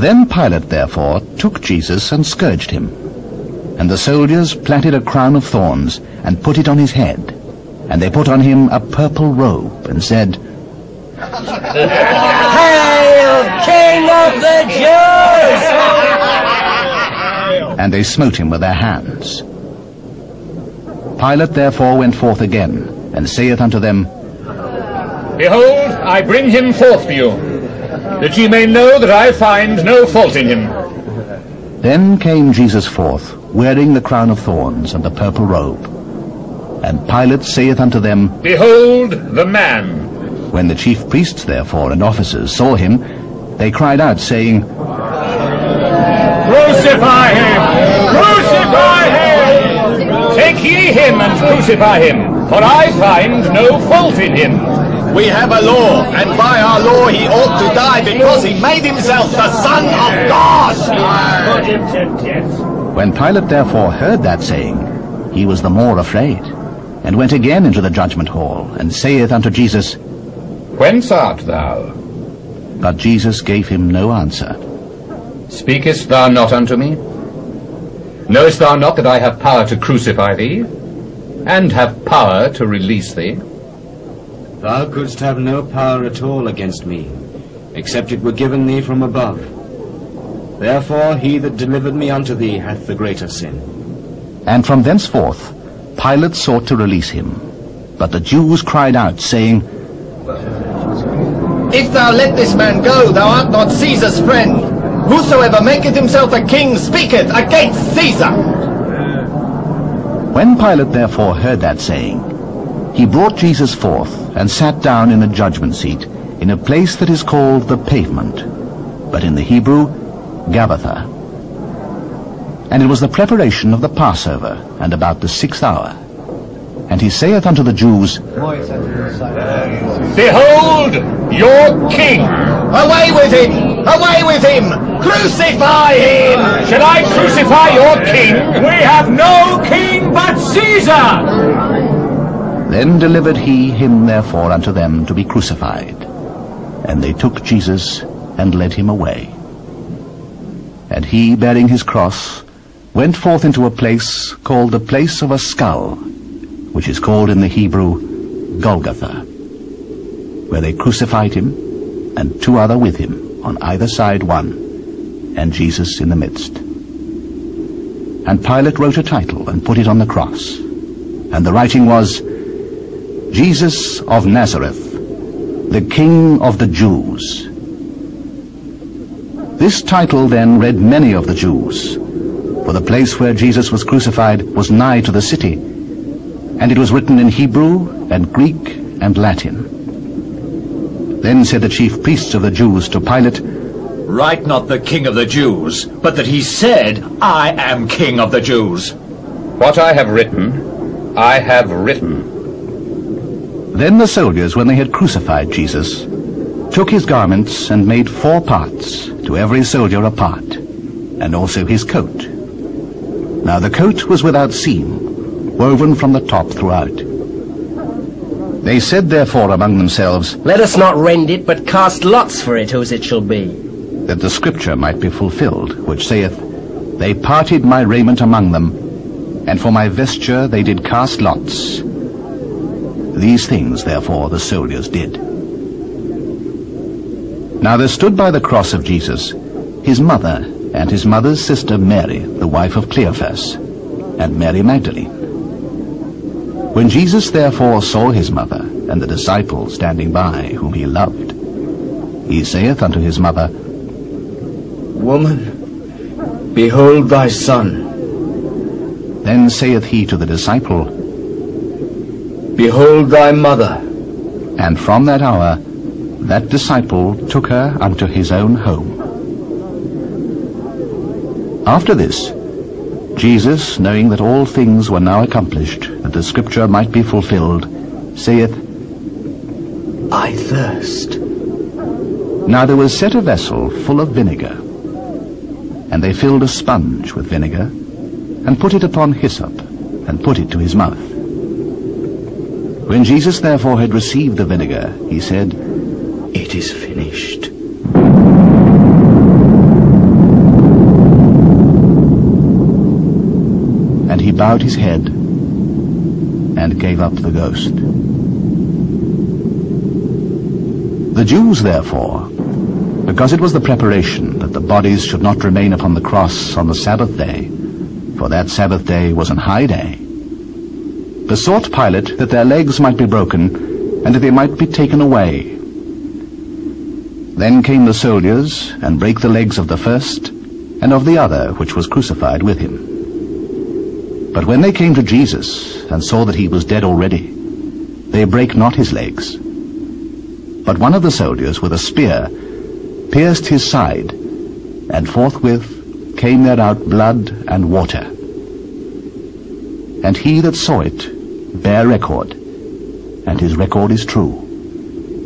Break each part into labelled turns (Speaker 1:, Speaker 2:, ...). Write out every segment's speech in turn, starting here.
Speaker 1: Then Pilate therefore took Jesus and scourged him. And the soldiers platted a crown of thorns and put it on his head. And they put on him a purple robe and said,
Speaker 2: Hail, King of the Jews!
Speaker 1: And they smote him with their hands. Pilate therefore went forth again, and saith unto them,
Speaker 3: Behold, I bring him forth to you, that ye may know that I find no fault in him.
Speaker 1: Then came Jesus forth, wearing the crown of thorns and the purple robe. And Pilate saith unto them, Behold
Speaker 3: the man.
Speaker 1: When the chief priests therefore and officers saw him, they cried out, saying,
Speaker 3: Crucify him! Crucify him! Take ye him and crucify him, for I find no fault in him.
Speaker 4: We have a law, and by our law he ought to die because he made himself the Son of God.
Speaker 3: Put him to death.
Speaker 1: When Pilate therefore heard that saying, he was the more afraid, and went again into the judgment hall, and saith unto Jesus,
Speaker 3: Whence art thou?
Speaker 1: But Jesus gave him no answer.
Speaker 3: Speakest thou not unto me? Knowest thou not that I have power to crucify thee, and have power to release thee?
Speaker 5: Thou couldst have no power at all against me, except it were given thee from above. Therefore he that delivered me unto thee hath the greater sin.
Speaker 1: And from thenceforth Pilate sought to release him. But the Jews cried out, saying,
Speaker 4: If thou let this man go, thou art not Caesar's friend. Whosoever maketh himself a king speaketh against Caesar.
Speaker 1: When Pilate therefore heard that saying, he brought Jesus forth, and sat down in a judgment seat, in a place that is called the Pavement, but in the Hebrew, Gabbatha. And it was the preparation of the Passover, and about the 6th hour. And he saith unto the Jews,
Speaker 3: Behold your king!
Speaker 4: Away with him! Away with him! Crucify him!
Speaker 3: Shall I crucify your king? We have no king but Caesar!
Speaker 1: Then delivered he him therefore unto them to be crucified. And they took Jesus, and led him away. And he, bearing his cross, went forth into a place called the place of a skull, which is called in the Hebrew Golgotha, where they crucified him, and 2 other with him, on either side one, and Jesus in the midst. And Pilate wrote a title, and put it on the cross. And the writing was, Jesus of Nazareth, the King of the Jews. This title then read many of the Jews, for the place where Jesus was crucified was nigh to the city, and it was written in Hebrew and Greek and Latin. Then said the chief priests of the Jews to Pilate,
Speaker 4: Write not the King of the Jews, but that he said, I am King of the Jews.
Speaker 3: What I have written, I have written.
Speaker 1: Then the soldiers, when they had crucified Jesus, took his garments and made 4 parts, to every soldier a part, and also his coat. Now the coat was without seam, woven from the top throughout. They said therefore among themselves,
Speaker 2: Let us not rend it, but cast lots for it, whose it shall be.
Speaker 1: that the scripture might be fulfilled, which saith, They parted my raiment among them, and for my vesture they did cast lots. These things therefore the soldiers did. Now there stood by the cross of Jesus his mother, and his mother's sister Mary, the wife of Cleophas, and Mary Magdalene. When Jesus therefore saw his mother, and the disciple standing by, whom he loved, he saith unto his mother,
Speaker 5: Woman, behold thy son.
Speaker 1: Then saith he to the disciple,
Speaker 5: Behold thy mother.
Speaker 1: And from that hour that disciple took her unto his own home. After this, Jesus, knowing that all things were now accomplished, that the scripture might be fulfilled, saith,
Speaker 5: I thirst.
Speaker 1: Now there was set a vessel full of vinegar, and they filled a sponge with vinegar, and put it upon hyssop, and put it to his mouth. When Jesus therefore had received the vinegar, he said, It is finished. he bowed his head and gave up the ghost. The Jews, therefore, because it was the preparation that the bodies should not remain upon the cross on the Sabbath day, for that Sabbath day was an high day, besought Pilate that their legs might be broken, and that they might be taken away. Then came the soldiers, and brake the legs of the first, and of the other which was crucified with him. But when they came to Jesus, and saw that he was dead already, they brake not his legs. But one of the soldiers with a spear pierced his side, and forthwith came there out blood and water. And he that saw it bare record, and his record is true.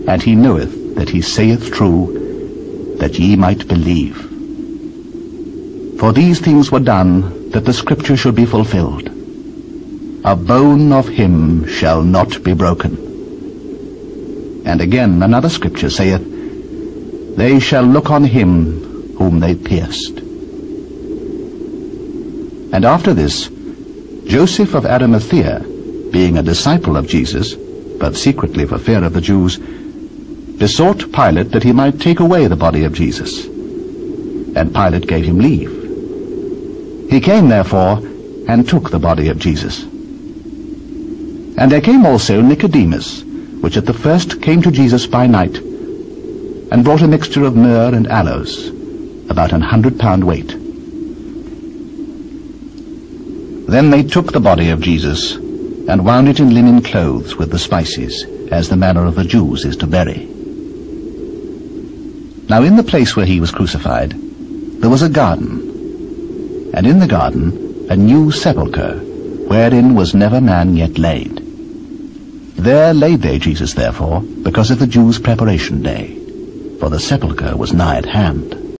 Speaker 1: And he knoweth that he saith true, that ye might believe. For these things were done, that the scripture should be fulfilled. A bone of him shall not be broken. And again another scripture saith, They shall look on him whom they pierced. And after this, Joseph of Arimathea, being a disciple of Jesus, but secretly for fear of the Jews, besought Pilate that he might take away the body of Jesus. And Pilate gave him leave. He came therefore, and took the body of Jesus. And there came also Nicodemus, which at the first came to Jesus by night, and brought a mixture of myrrh and aloes, about 100 pound weight. Then they took the body of Jesus, and wound it in linen clothes with the spices, as the manner of the Jews is to bury. Now in the place where he was crucified, there was a garden, and in the garden a new sepulchre, wherein was never man yet laid. There laid they Jesus therefore, because of the Jews' preparation day, for the sepulchre was nigh at hand.